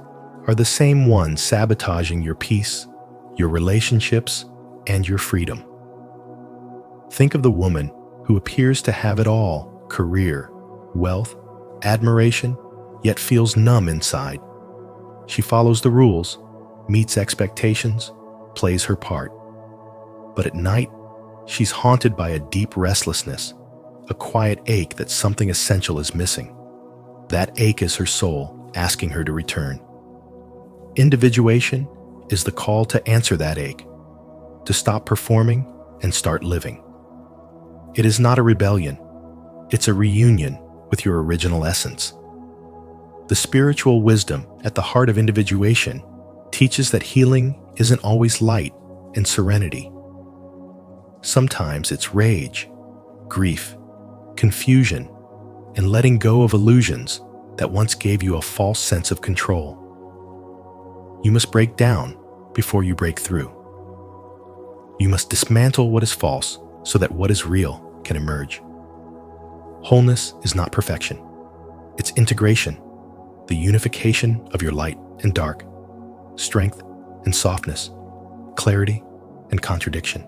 are the same ones sabotaging your peace, your relationships, and your freedom. Think of the woman who appears to have it all: career, wealth, admiration, yet feels numb inside. She follows the rules, meets expectations, plays her part. But at night, she's haunted by a deep restlessness, a quiet ache that something essential is missing. That ache is her soul asking her to return. Individuation is the call to answer that ache, to stop performing and start living. It is not a rebellion, it's a reunion with your original essence. The spiritual wisdom at the heart of individuation teaches that healing isn't always light and serenity. Sometimes it's rage, grief, confusion, and letting go of illusions that once gave you a false sense of control. You must break down before you break through. You must dismantle what is false so that what is real can emerge. Wholeness is not perfection. It's integration, the unification of your light and dark, strength and softness, clarity and contradiction.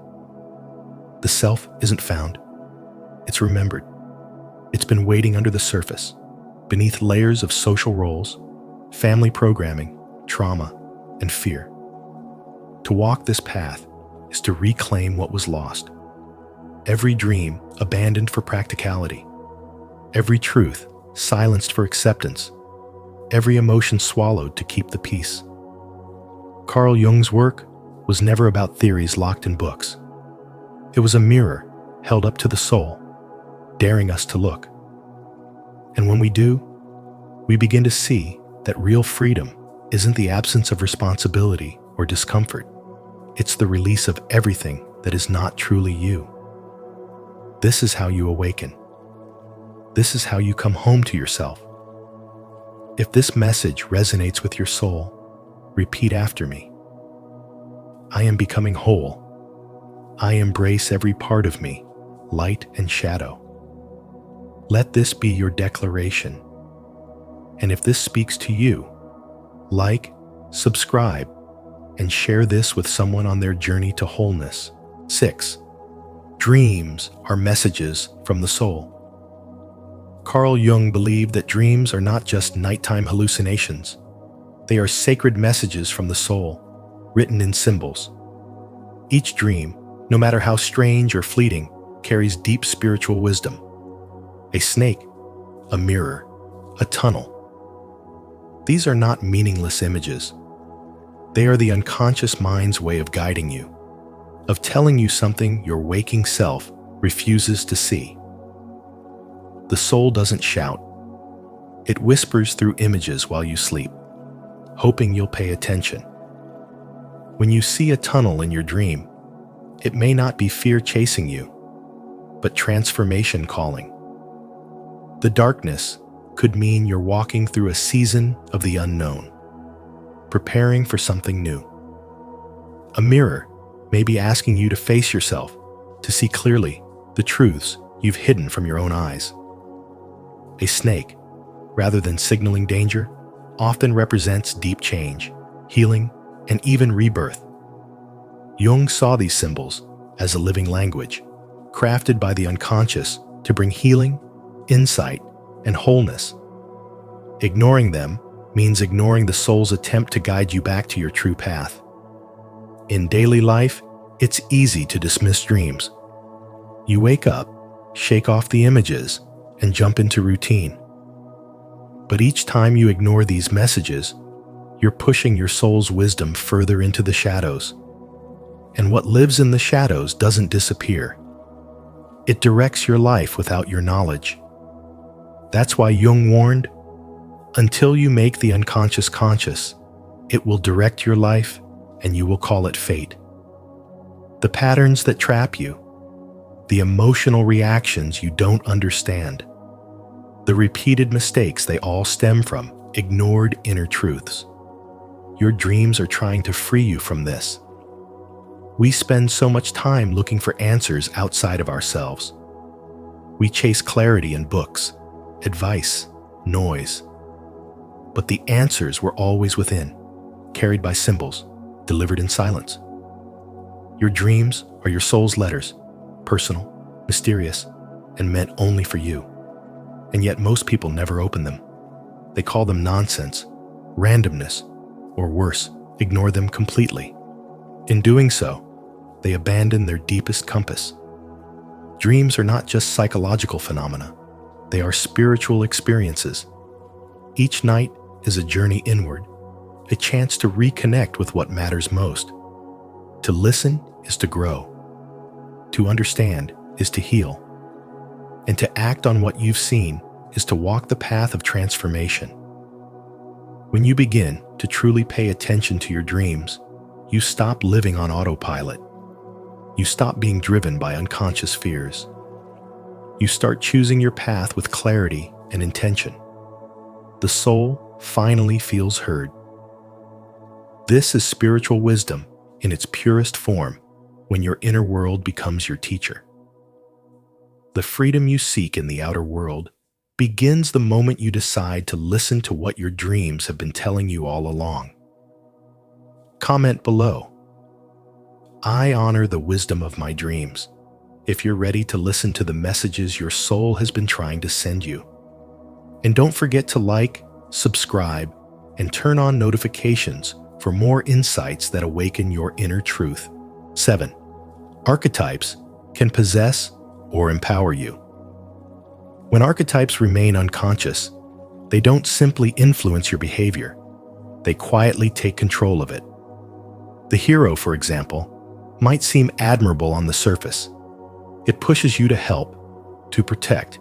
The self isn't found, it's remembered. It's been waiting under the surface, beneath layers of social roles, family programming, trauma, and fear. To walk this path is to reclaim what was lost. Every dream abandoned for practicality, every truth silenced for acceptance, every emotion swallowed to keep the peace. Carl Jung's work was never about theories locked in books. It was a mirror held up to the soul, daring us to look. And when we do, we begin to see that real freedom isn't the absence of responsibility or discomfort. It's the release of everything that is not truly you. This is how you awaken. This is how you come home to yourself. If this message resonates with your soul, repeat after me. I am becoming whole. I embrace every part of me, light and shadow. Let this be your declaration. And if this speaks to you, like, subscribe, and share this with someone on their journey to wholeness. 6. Dreams are messages from the soul. Carl Jung believed that dreams are not just nighttime hallucinations. They are sacred messages from the soul, written in symbols. Each dream, no matter how strange or fleeting, carries deep spiritual wisdom. A snake, a mirror, a tunnel. These are not meaningless images. They are the unconscious mind's way of guiding you, of telling you something your waking self refuses to see. The soul doesn't shout. It whispers through images while you sleep, hoping you'll pay attention. When you see a tunnel in your dream, it may not be fear chasing you, but transformation calling. The darkness could mean you're walking through a season of the unknown, preparing for something new. A mirror may be asking you to face yourself, to see clearly the truths you've hidden from your own eyes. A snake, rather than signaling danger, often represents deep change, healing, and even rebirth. Jung saw these symbols as a living language, crafted by the unconscious to bring healing, insight, and wholeness. Ignoring them means ignoring the soul's attempt to guide you back to your true path. In daily life, it's easy to dismiss dreams. You wake up, shake off the images, and jump into routine. But each time you ignore these messages, you're pushing your soul's wisdom further into the shadows. And what lives in the shadows doesn't disappear. It directs your life without your knowledge. That's why Jung warned, until you make the unconscious conscious, it will direct your life and you will call it fate. The patterns that trap you, the emotional reactions you don't understand, the repeated mistakes they all stem from ignored inner truths. Your dreams are trying to free you from this. We spend so much time looking for answers outside of ourselves. We chase clarity in books, advice, noise. But the answers were always within, carried by symbols, delivered in silence. Your dreams are your soul's letters, personal, mysterious, and meant only for you. And yet most people never open them. They call them nonsense, randomness, or worse, ignore them completely. In doing so, they abandon their deepest compass. Dreams are not just psychological phenomena. They are spiritual experiences. Each night is a journey inward, a chance to reconnect with what matters most. To listen is to grow. To understand is to heal. And to act on what you've seen is to walk the path of transformation. When you begin to truly pay attention to your dreams, you stop living on autopilot. You stop being driven by unconscious fears. You start choosing your path with clarity and intention. The soul finally feels heard. This is spiritual wisdom in its purest form when your inner world becomes your teacher. The freedom you seek in the outer world begins the moment you decide to listen to what your dreams have been telling you all along. Comment below. I honor the wisdom of my dreams, if you're ready to listen to the messages your soul has been trying to send you. And don't forget to like, subscribe, and turn on notifications for more insights that awaken your inner truth. 7. Archetypes can possess or empower you. When archetypes remain unconscious, they don't simply influence your behavior. They quietly take control of it. The hero, for example, might seem admirable on the surface. It pushes you to help, to protect,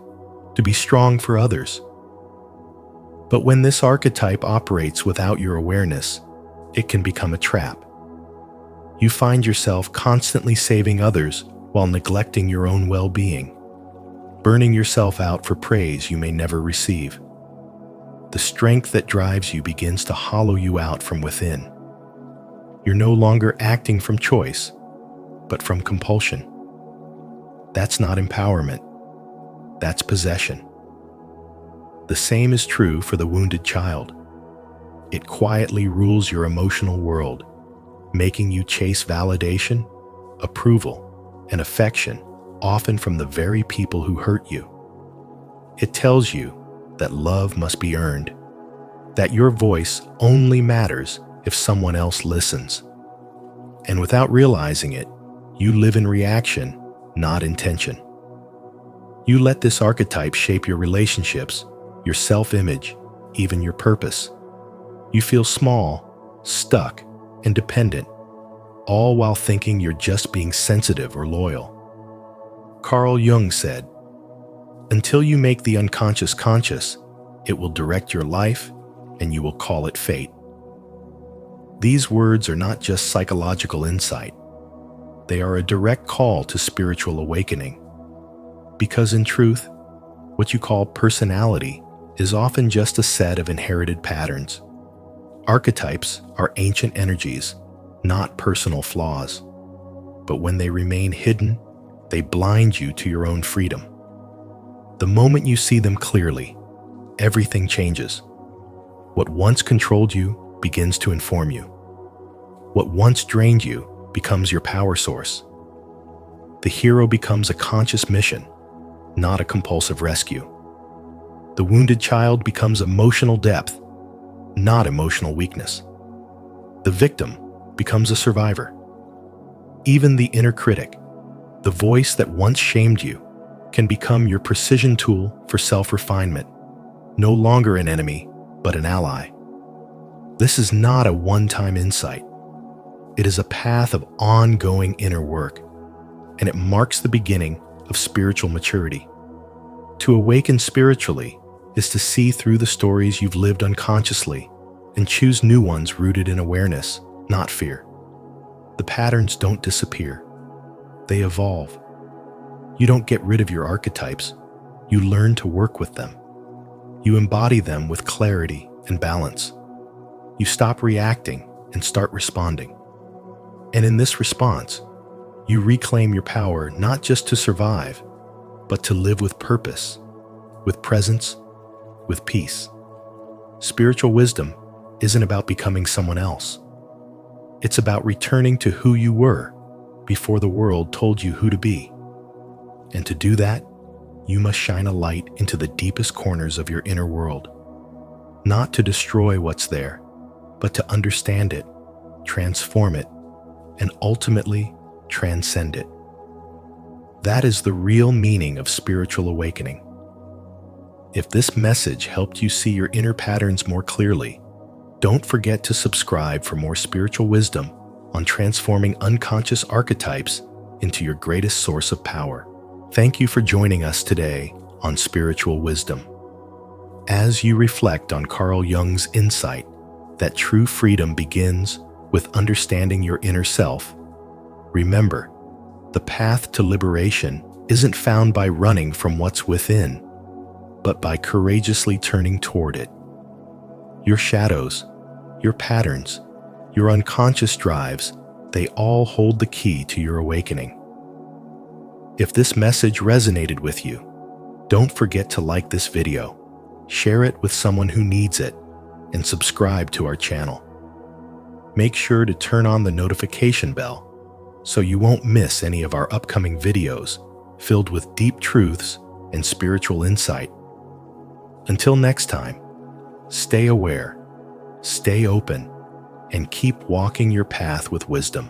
to be strong for others. But when this archetype operates without your awareness, it can become a trap. You find yourself constantly saving others while neglecting your own well-being, burning yourself out for praise you may never receive. The strength that drives you begins to hollow you out from within. You're no longer acting from choice, but from compulsion. That's not empowerment. That's possession. The same is true for the wounded child. It quietly rules your emotional world, making you chase validation, approval, and affection, often from the very people who hurt you. It tells you that love must be earned, that your voice only matters if someone else listens. And without realizing it, you live in reaction, not intention. You let this archetype shape your relationships, your self-image, even your purpose. You feel small, stuck, and dependent, all while thinking you're just being sensitive or loyal. Carl Jung said, "Until you make the unconscious conscious, it will direct your life and you will call it fate." These words are not just psychological insight. They are a direct call to spiritual awakening. Because in truth, what you call personality is often just a set of inherited patterns. Archetypes are ancient energies, not personal flaws. But when they remain hidden, they blind you to your own freedom. The moment you see them clearly, everything changes. What once controlled you begins to inform you. What once drained you becomes your power source. The hero becomes a conscious mission, not a compulsive rescue. The wounded child becomes emotional depth, not emotional weakness. The victim becomes a survivor. Even the inner critic, the voice that once shamed you, can become your precision tool for self-refinement, no longer an enemy, but an ally. This is not a one-time insight. It is a path of ongoing inner work, and it marks the beginning of spiritual maturity. To awaken spiritually is to see through the stories you've lived unconsciously and choose new ones rooted in awareness, not fear. The patterns don't disappear. They evolve. You don't get rid of your archetypes. You learn to work with them. You embody them with clarity and balance. You stop reacting and start responding. And in this response, you reclaim your power not just to survive, but to live with purpose, with presence, with peace. Spiritual wisdom isn't about becoming someone else. It's about returning to who you were before the world told you who to be. And to do that, you must shine a light into the deepest corners of your inner world, not to destroy what's there, but to understand it, transform it, and ultimately transcend it. That is the real meaning of spiritual awakening. If this message helped you see your inner patterns more clearly, don't forget to subscribe for more spiritual wisdom on transforming unconscious archetypes into your greatest source of power. Thank you for joining us today on Spiritual Wisdom. As you reflect on Carl Jung's insight that true freedom begins with understanding your inner self, remember, the path to liberation isn't found by running from what's within, but by courageously turning toward it. Your shadows, your patterns, your unconscious drives, they all hold the key to your awakening. If this message resonated with you, don't forget to like this video, share it with someone who needs it, and subscribe to our channel. Make sure to turn on the notification bell so you won't miss any of our upcoming videos filled with deep truths and spiritual insight. Until next time, stay aware, stay open, and keep walking your path with wisdom.